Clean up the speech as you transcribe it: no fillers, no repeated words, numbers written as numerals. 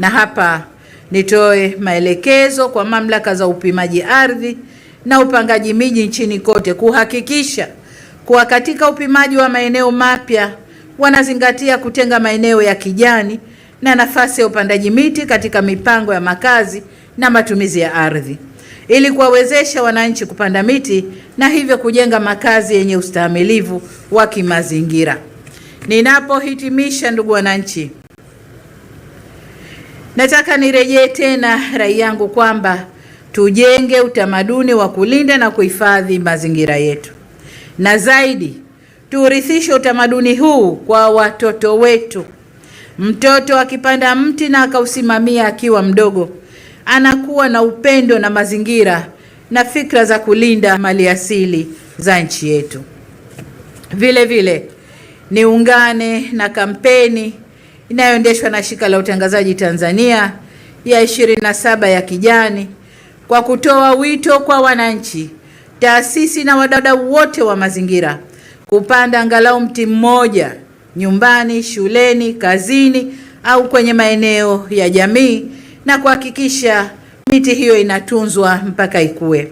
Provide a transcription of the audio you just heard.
Na hapa nitoe maelekezo kwa mamlaka za upimaji ardhi na upangaji miji nchini kote kuhakikisha kuwa katika upimaji wa maeneo mapya wanazingatia kutenga maeneo ya kijani na nafasi ya upandaji miti katika mipango ya makazi na matumizi ya ardhi ili kuwawezesha wananchi kupanda miti na hivyo kujenga makazi yenye ustahimilivu wa kimazingira. Ninapohitimisha, ndugu wananchi, nataka nirejee tena rai yangu kwamba tujenge utamaduni wa kulinda na kuhifadhi mazingira yetu, na zaidi tuurithishe utamaduni huu kwa watoto wetu. Mtoto akipanda mti na akausimamia akiwa mdogo, anakuwa na upendo na mazingira na fikra za kulinda maliasili za nchi yetu. Vile vile niungane na kampeni inayoendeshwa na Shirika la Utangazaji Tanzania ya 27 ya kijani kwa kutoa wito kwa wananchi, taasisi na wadau wote wa mazingira kupanda angalau mti mmoja nyumbani, shuleni, kazini au kwenye maeneo ya jamii na kuhakikisha miti hiyo inatunzwa mpaka ikue.